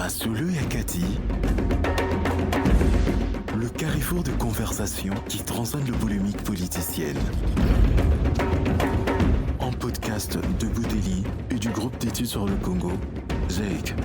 Masolo et Akati, le carrefour de conversation qui transcende le polémique politicienne. En podcast de Bouteli et du groupe d'études sur le Congo, GEIC.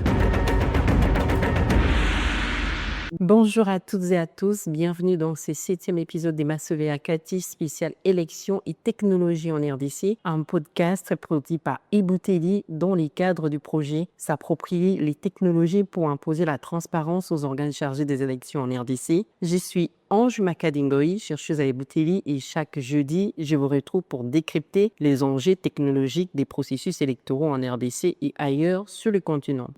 Bonjour à toutes et à tous, bienvenue dans ce 7e épisode des Masolo et Akati spécial élections et technologies en RDC, un podcast produit par Bouteli dans le cadre du projet S'approprier les technologies pour imposer la transparence aux organes chargés des élections en RDC. Je suis Ange Makadingoï, chercheuse à Bouteli, et chaque jeudi, je vous retrouve pour décrypter les enjeux technologiques des processus électoraux en RDC et ailleurs sur le continent.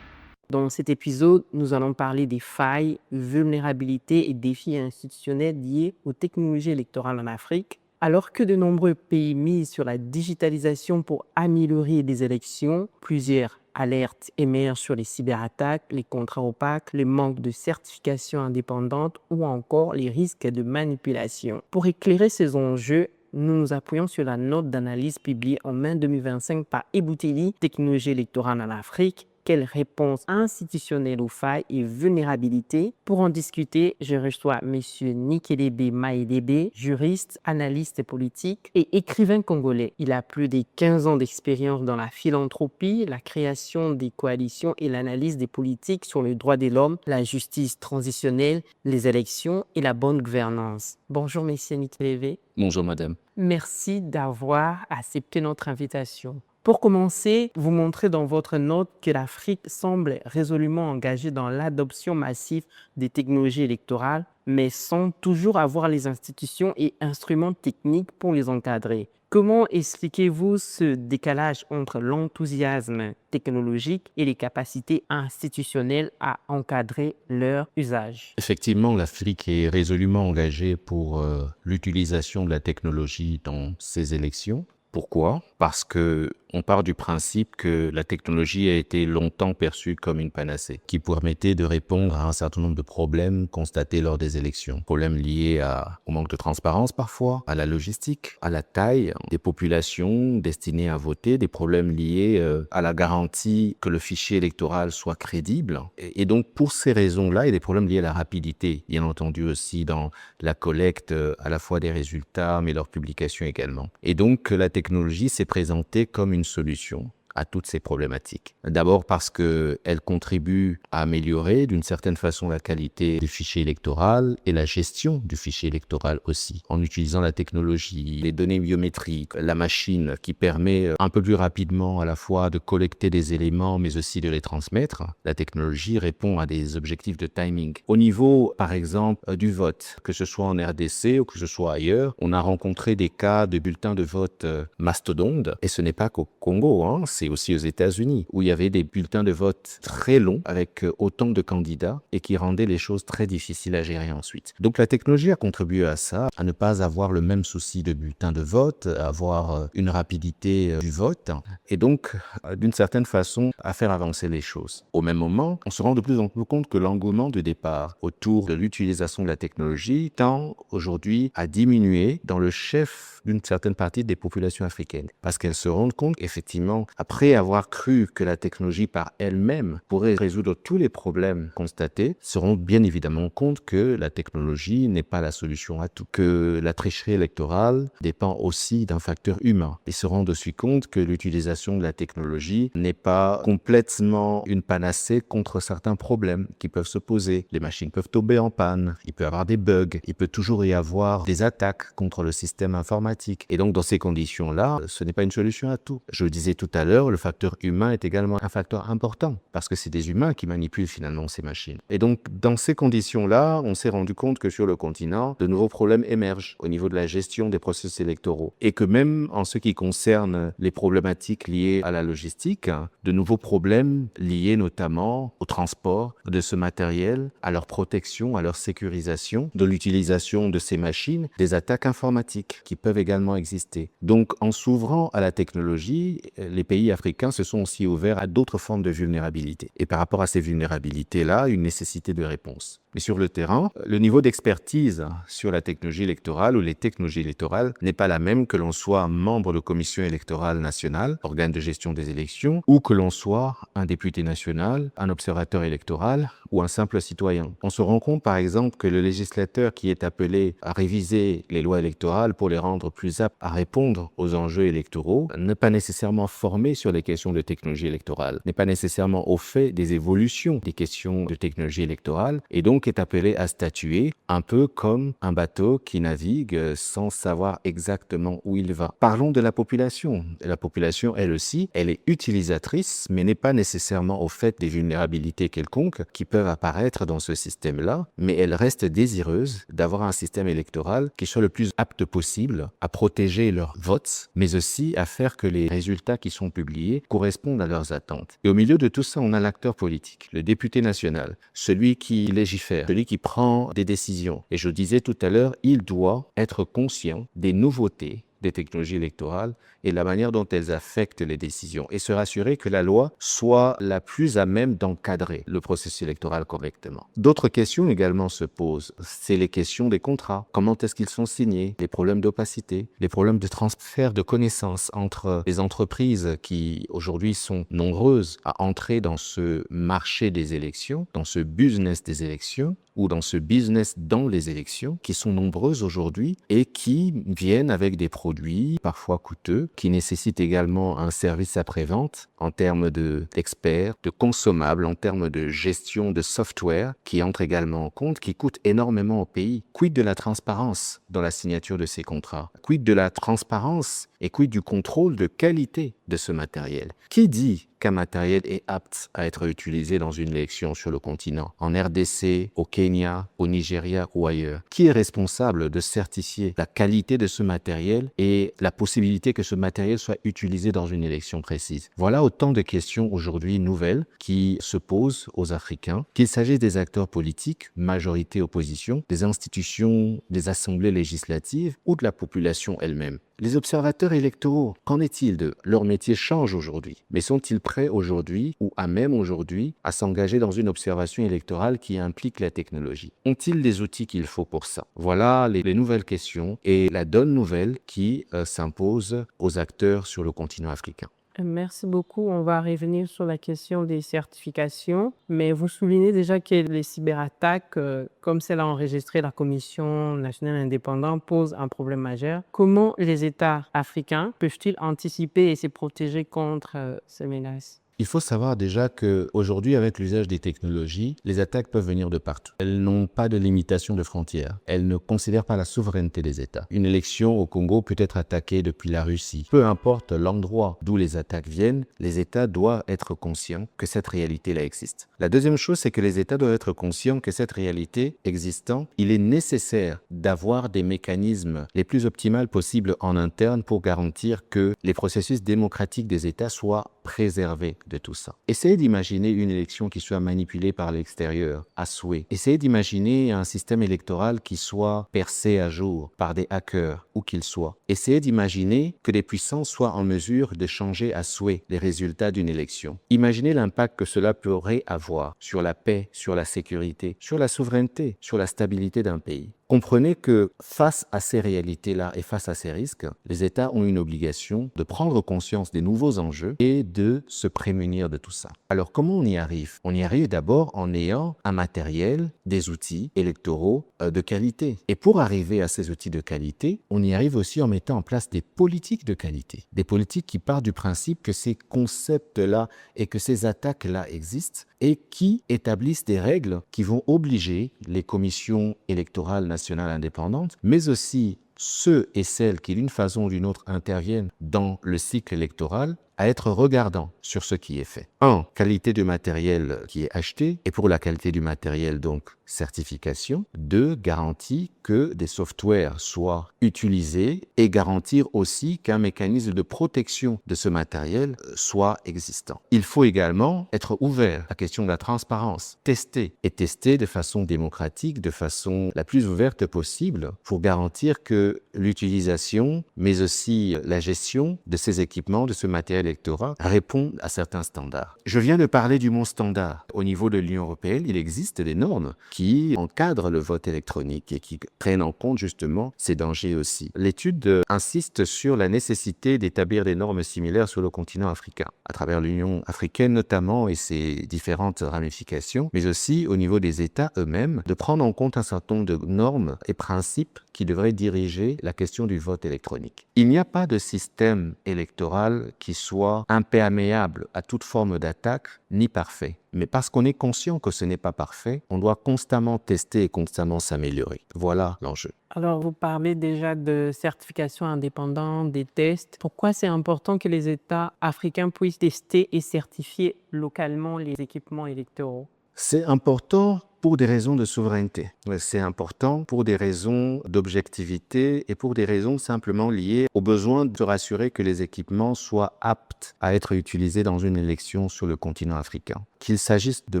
Dans cet épisode, nous allons parler des failles, vulnérabilités et défis institutionnels liés aux technologies électorales en Afrique. Alors que de nombreux pays misent sur la digitalisation pour améliorer les élections, plusieurs alertes émergent sur les cyberattaques, les contrats opaques, le manque de certification indépendante ou encore les risques de manipulation. Pour éclairer ces enjeux, nous nous appuyons sur la note d'analyse publiée en mai 2025 par Bouteli, Technologie électorale en Afrique. Quelle réponse institutionnelle aux failles et vulnérabilités? Pour en discuter, je reçois M. Nikelebe Maïdebe, juriste, analyste politique et écrivain congolais. Il a plus de 15 ans d'expérience dans la philanthropie, la création des coalitions et l'analyse des politiques sur les droits de l'homme, la justice transitionnelle, les élections et la bonne gouvernance. Bonjour M. Nikelebe. Bonjour madame. Merci d'avoir accepté notre invitation. Pour commencer, vous montrez dans votre note que l'Afrique semble résolument engagée dans l'adoption massive des technologies électorales, mais sans toujours avoir les institutions et instruments techniques pour les encadrer. Comment expliquez-vous ce décalage entre l'enthousiasme technologique et les capacités institutionnelles à encadrer leur usage? Effectivement, l'Afrique est résolument engagée pour l'utilisation de la technologie dans ses élections. Pourquoi? Parce que on part du principe que la technologie a été longtemps perçue comme une panacée qui permettait de répondre à un certain nombre de problèmes constatés lors des élections. Problèmes liés au manque de transparence parfois, à la logistique, à la taille des populations destinées à voter, des problèmes liés à la garantie que le fichier électoral soit crédible. Et donc pour ces raisons-là, il y a des problèmes liés à la rapidité, bien entendu aussi dans la collecte à la fois des résultats, mais leur publication également. Et donc la technologie s'est présentée comme une solution à toutes ces problématiques. D'abord parce qu'elle contribue à améliorer d'une certaine façon la qualité du fichier électoral et la gestion du fichier électoral aussi, en utilisant la technologie, les données biométriques, la machine qui permet un peu plus rapidement à la fois de collecter des éléments mais aussi de les transmettre. La technologie répond à des objectifs de timing. Au niveau, par exemple, du vote, que ce soit en RDC ou que ce soit ailleurs, on a rencontré des cas de bulletins de vote mastodontes, et ce n'est pas qu'au Congo, c'est aussi aux États-Unis, où il y avait des bulletins de vote très longs avec autant de candidats et qui rendaient les choses très difficiles à gérer ensuite. Donc la technologie a contribué à ça, à ne pas avoir le même souci de bulletin de vote, à avoir une rapidité du vote et donc d'une certaine façon à faire avancer les choses. Au même moment, on se rend de plus en plus compte que l'engouement de départ autour de l'utilisation de la technologie tend aujourd'hui à diminuer dans le chef d'une certaine partie des populations africaines parce qu'elles se rendent compte effectivement après avoir cru que la technologie par elle-même pourrait résoudre tous les problèmes constatés, se rendent bien évidemment compte que la technologie n'est pas la solution à tout, que la tricherie électorale dépend aussi d'un facteur humain. Ils se rendent aussi compte que l'utilisation de la technologie n'est pas complètement une panacée contre certains problèmes qui peuvent se poser. Les machines peuvent tomber en panne, il peut y avoir des bugs, il peut toujours y avoir des attaques contre le système informatique. Et donc dans ces conditions-là, ce n'est pas une solution à tout. Je le disais tout à l'heure, le facteur humain est également un facteur important parce que c'est des humains qui manipulent finalement ces machines. Et donc, dans ces conditions-là, on s'est rendu compte que sur le continent, de nouveaux problèmes émergent au niveau de la gestion des processus électoraux et que même en ce qui concerne les problématiques liées à la logistique, de nouveaux problèmes liés notamment au transport de ce matériel, à leur protection, à leur sécurisation, de l'utilisation de ces machines, des attaques informatiques qui peuvent également exister. Donc, en s'ouvrant à la technologie, les pays africains se sont aussi ouverts à d'autres formes de vulnérabilité. Et par rapport à ces vulnérabilités-là, une nécessité de réponse. Mais sur le terrain, le niveau d'expertise sur la technologie électorale ou les technologies électorales n'est pas la même que l'on soit membre de commission électorale nationale, organe de gestion des élections, ou que l'on soit un député national, un observateur électoral ou un simple citoyen. On se rend compte par exemple que le législateur qui est appelé à réviser les lois électorales pour les rendre plus aptes à répondre aux enjeux électoraux n'est pas nécessairement formé sur les questions de technologie électorale, n'est pas nécessairement au fait des évolutions des questions de technologie électorale et donc est appelé à statuer un peu comme un bateau qui navigue sans savoir exactement où il va. Parlons de la population. La population, elle aussi, elle est utilisatrice, mais n'est pas nécessairement au fait des vulnérabilités quelconques qui peuvent apparaître dans ce système-là, mais elle reste désireuse d'avoir un système électoral qui soit le plus apte possible à protéger leurs votes, mais aussi à faire que les résultats qui sont publiés correspondent à leurs attentes. Et au milieu de tout ça, on a l'acteur politique, le député national, celui qui légifère, celui qui prend des décisions. Et je disais tout à l'heure, il doit être conscient des nouveautés des technologies électorales et la manière dont elles affectent les décisions et se rassurer que la loi soit la plus à même d'encadrer le processus électoral correctement. D'autres questions également se posent. C'est les questions des contrats. Comment est-ce qu'ils sont signés? Les problèmes d'opacité, les problèmes de transfert de connaissances entre les entreprises qui aujourd'hui sont nombreuses à entrer dans ce marché des élections, dans ce business des élections ou dans ce business dans les élections, qui sont nombreuses aujourd'hui et qui viennent avec des produits parfois coûteux, qui nécessitent également un service après-vente en termes d'experts, de consommables, en termes de gestion de software qui entre également en compte, qui coûtent énormément au pays. Quid de la transparence dans la signature de ces contrats? Quid de la transparence et quid du contrôle de qualité de ce matériel? Qui dit qu'un matériel est apte à être utilisé dans une élection sur le continent, en RDC, au Kenya, au Nigeria ou ailleurs? Qui est responsable de certifier la qualité de ce matériel et la possibilité que ce matériel soit utilisé dans une élection précise? Voilà autant de questions aujourd'hui nouvelles qui se posent aux Africains, qu'il s'agisse des acteurs politiques, majorité opposition, des institutions, des assemblées législatives ou de la population elle-même. Les observateurs électoraux, qu'en est-il d'eux? Leur métier change aujourd'hui, mais sont-ils prêts aujourd'hui ou à même aujourd'hui à s'engager dans une observation électorale qui implique la technologie? Ont-ils les outils qu'il faut pour ça? Voilà les nouvelles questions et la donne nouvelle qui s'impose aux acteurs sur le continent africain. Merci beaucoup. On va revenir sur la question des certifications, mais vous soulignez déjà que les cyberattaques, comme celle enregistrée la Commission nationale indépendante, posent un problème majeur. Comment les États africains peuvent-ils anticiper et se protéger contre ces menaces? Il faut savoir déjà qu'aujourd'hui, avec l'usage des technologies, les attaques peuvent venir de partout. Elles n'ont pas de limitation de frontières. Elles ne considèrent pas la souveraineté des États. Une élection au Congo peut être attaquée depuis la Russie. Peu importe l'endroit d'où les attaques viennent, les États doivent être conscients que cette réalité-là existe. La deuxième chose, c'est que les États doivent être conscients que cette réalité existant, il est nécessaire d'avoir des mécanismes les plus optimaux possibles en interne pour garantir que les processus démocratiques des États soient préservés de tout ça. Essayez d'imaginer une élection qui soit manipulée par l'extérieur à souhait. Essayez d'imaginer un système électoral qui soit percé à jour par des hackers, où qu'ils soient. Essayez d'imaginer que des puissances soient en mesure de changer à souhait les résultats d'une élection. Imaginez l'impact que cela pourrait avoir sur la paix, sur la sécurité, sur la souveraineté, sur la stabilité d'un pays. Comprenez que face à ces réalités-là et face à ces risques, les États ont une obligation de prendre conscience des nouveaux enjeux et de se prémunir de tout ça. Alors comment on y arrive? On y arrive d'abord en ayant un matériel, des outils électoraux de qualité. Et pour arriver à ces outils de qualité, on y arrive aussi en mettant en place des politiques de qualité. Des politiques qui partent du principe que ces concepts-là et que ces attaques-là existent et qui établissent des règles qui vont obliger les commissions électorales nationales indépendantes, mais aussi ceux et celles qui d'une façon ou d'une autre interviennent dans le cycle électoral à être regardants sur ce qui est fait. 1. Qualité du matériel qui est acheté et pour la qualité du matériel, donc certification. 2. Garantie que des softwares soient utilisés et garantir aussi qu'un mécanisme de protection de ce matériel soit existant. Il faut également être ouvert à la question de la transparence, tester de façon démocratique, de façon la plus ouverte possible pour garantir que l'utilisation, mais aussi la gestion de ces équipements, de ce matériel électorat répondent à certains standards. Je viens de parler du mot standard. Au niveau de l'Union européenne, il existe des normes qui encadrent le vote électronique et qui prennent en compte justement ces dangers aussi. L'étude insiste sur la nécessité d'établir des normes similaires sur le continent africain, à travers l'Union africaine notamment et ses différentes ramifications, mais aussi au niveau des États eux-mêmes, de prendre en compte un certain nombre de normes et principes qui devraient diriger la question du vote électronique. Il n'y a pas de système électoral qui soit imperméable à toute forme d'attaque ni parfait. Mais parce qu'on est conscient que ce n'est pas parfait, on doit constamment tester et constamment s'améliorer. Voilà l'enjeu. Alors, vous parlez déjà de certification indépendante, des tests. Pourquoi c'est important que les États africains puissent tester et certifier localement les équipements électoraux? C'est important pour des raisons de souveraineté. C'est important pour des raisons d'objectivité et pour des raisons simplement liées au besoin de se rassurer que les équipements soient aptes à être utilisés dans une élection sur le continent africain. Qu'il s'agisse de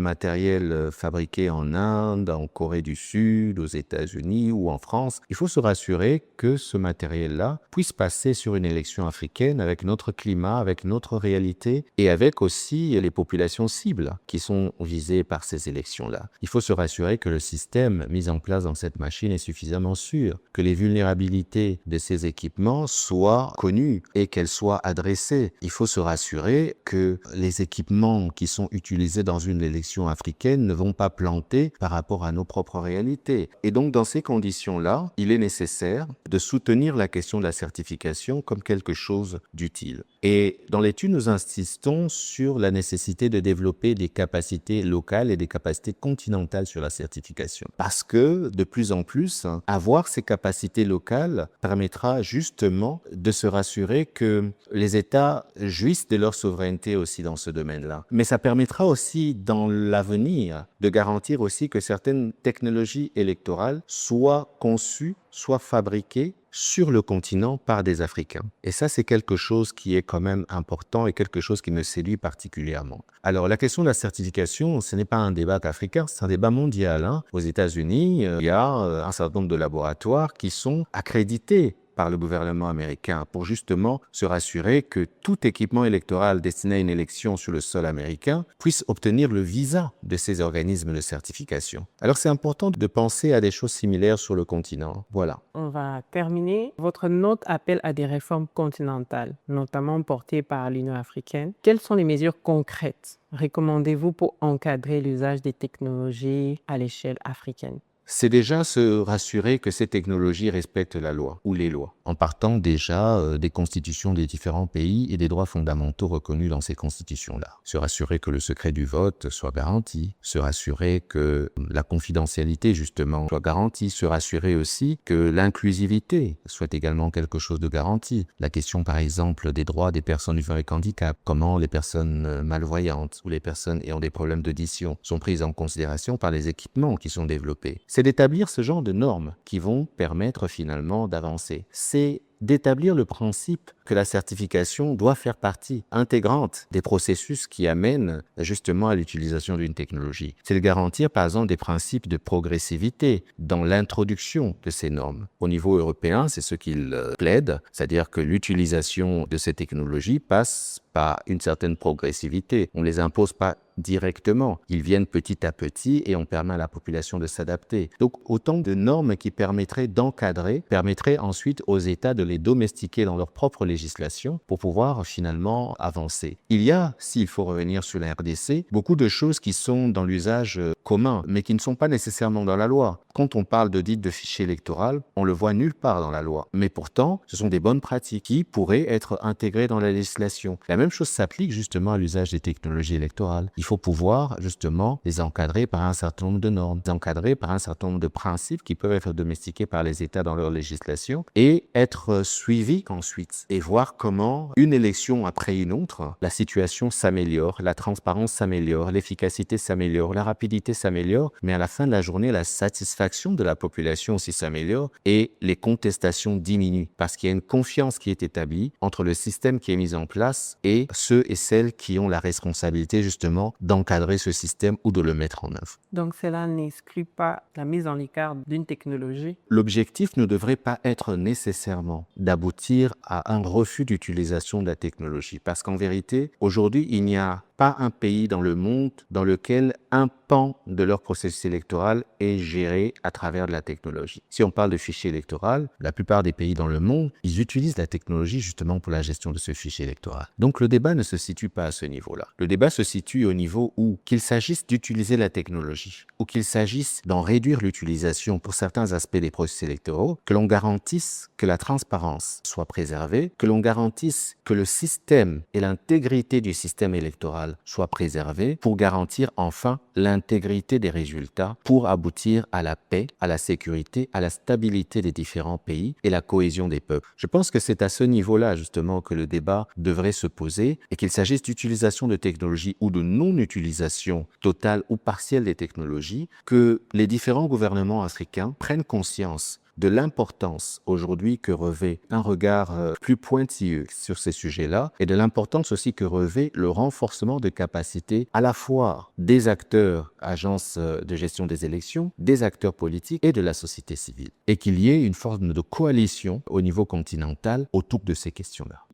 matériel fabriqué en Inde, en Corée du Sud, aux États-Unis ou en France, il faut se rassurer que ce matériel-là puisse passer sur une élection africaine avec notre climat, avec notre réalité et avec aussi les populations cibles qui sont visées par ces élections-là. Il faut se rassurer que le système mis en place dans cette machine est suffisamment sûr, que les vulnérabilités de ces équipements soient connues et qu'elles soient adressées. Il faut se rassurer que les équipements qui sont utilisés dans une élection africaine ne vont pas planter par rapport à nos propres réalités. Et donc, dans ces conditions-là, il est nécessaire de soutenir la question de la certification comme quelque chose d'utile. Et dans l'étude, nous insistons sur la nécessité de développer des capacités locales et des capacités continentales sur la certification. Parce que, de plus en plus, avoir ces capacités locales permettra justement de se rassurer que les États jouissent de leur souveraineté aussi dans ce domaine-là. Mais ça permettra aussi, dans l'avenir, de garantir aussi que certaines technologies électorales soient conçues, soient fabriquées sur le continent par des Africains. Et ça, c'est quelque chose qui est quand même important et quelque chose qui me séduit particulièrement. Alors, la question de la certification, ce n'est pas un débat africain, c'est un débat mondial. Aux États-Unis, il y a un certain nombre de laboratoires qui sont accrédités par le gouvernement américain pour justement se rassurer que tout équipement électoral destiné à une élection sur le sol américain puisse obtenir le visa de ces organismes de certification. Alors c'est important de penser à des choses similaires sur le continent. Voilà. On va terminer. Votre note appelle à des réformes continentales, notamment portées par l'Union africaine. Quelles sont les mesures concrètes recommandez-vous pour encadrer l'usage des technologies à l'échelle africaine? C'est déjà se rassurer que ces technologies respectent la loi ou les lois, en partant déjà des constitutions des différents pays et des droits fondamentaux reconnus dans ces constitutions-là. Se rassurer que le secret du vote soit garanti, se rassurer que la confidentialité justement soit garantie, se rassurer aussi que l'inclusivité soit également quelque chose de garanti. La question par exemple des droits des personnes vivant avec handicap, comment les personnes malvoyantes ou les personnes ayant des problèmes d'audition sont prises en considération par les équipements qui sont développés. C'est d'établir ce genre de normes qui vont permettre finalement d'avancer. C'est d'établir le principe que la certification doit faire partie intégrante des processus qui amènent justement à l'utilisation d'une technologie. C'est de garantir par exemple des principes de progressivité dans l'introduction de ces normes. Au niveau européen, c'est ce qu'ils plaident, c'est-à-dire que l'utilisation de ces technologies passe par une certaine progressivité. On ne les impose pas directement. Ils viennent petit à petit et on permet à la population de s'adapter. Donc autant de normes qui permettraient d'encadrer, permettraient ensuite aux États de les domestiquer dans leur propre législation pour pouvoir finalement avancer. Il y a, s'il faut revenir sur la RDC, beaucoup de choses qui sont dans l'usage commun, mais qui ne sont pas nécessairement dans la loi. Quand on parle d'audit de fichier électoral, on le voit nulle part dans la loi. Mais pourtant, ce sont des bonnes pratiques qui pourraient être intégrées dans la législation. La même chose s'applique justement à l'usage des technologies électorales. Il faut pouvoir justement les encadrer par un certain nombre de normes, les encadrer par un certain nombre de principes qui peuvent être domestiqués par les États dans leur législation et être suivis ensuite et voir comment une élection après une autre, la situation s'améliore, la transparence s'améliore, l'efficacité s'améliore, la rapidité sécurité s'améliore, mais à la fin de la journée, la satisfaction de la population aussi s'améliore et les contestations diminuent parce qu'il y a une confiance qui est établie entre le système qui est mis en place et ceux et celles qui ont la responsabilité justement d'encadrer ce système ou de le mettre en œuvre. Donc cela n'exclut pas la mise en écart d'une technologie. L'objectif ne devrait pas être nécessairement d'aboutir à un refus d'utilisation de la technologie parce qu'en vérité, aujourd'hui, il n'y a pas un pays dans le monde dans lequel un pan de leur processus électoral est géré à travers de la technologie. Si on parle de fichier électoral, la plupart des pays dans le monde, ils utilisent la technologie justement pour la gestion de ce fichier électoral. Donc le débat ne se situe pas à ce niveau-là. Le débat se situe au niveau où, qu'il s'agisse d'utiliser la technologie ou qu'il s'agisse d'en réduire l'utilisation pour certains aspects des processus électoraux, que l'on garantisse que la transparence soit préservée, que l'on garantisse que le système et l'intégrité du système électoral soient préservés pour garantir enfin l'intégrité des résultats pour aboutir à la paix, à la sécurité, à la stabilité des différents pays et la cohésion des peuples. Je pense que c'est à ce niveau-là justement que le débat devrait se poser et qu'il s'agisse d'utilisation de technologies ou de non-utilisation totale ou partielle des technologies, que les différents gouvernements africains prennent conscience de l'importance aujourd'hui que revêt un regard plus pointilleux sur ces sujets-là et de l'importance aussi que revêt le renforcement de capacités à la fois des acteurs, agences de gestion des élections, des acteurs politiques et de la société civile. Et qu'il y ait une forme de coalition au niveau continental autour de ces questions-là.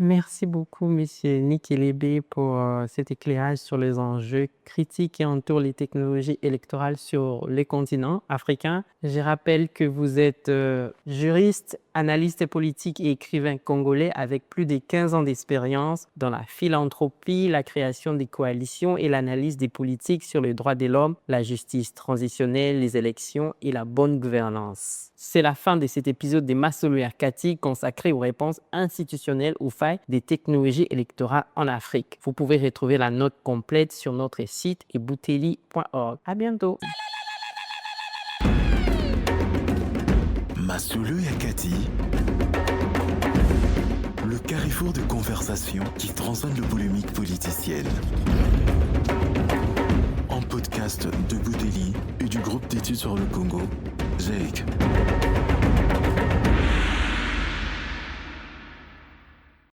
Merci beaucoup, Monsieur Nikelebe, pour cet éclairage sur les enjeux critiques qui entourent les technologies électorales sur les continents africains. Je rappelle que vous êtes juriste, analyste politique et écrivain congolais avec plus de 15 ans d'expérience dans la philanthropie, la création des coalitions et l'analyse des politiques sur les droits de l'homme, la justice transitionnelle, les élections et la bonne gouvernance. C'est la fin de cet épisode de Masolo Yakati consacré aux réponses institutionnelles aux failles des technologies électorales en Afrique. Vous pouvez retrouver la note complète sur notre site ebouteli.org. À bientôt. Masolo Yakati, le carrefour de conversation qui transcende le polémique politicienne. En podcast de Bouteli et du groupe d'études sur le Congo, GEC.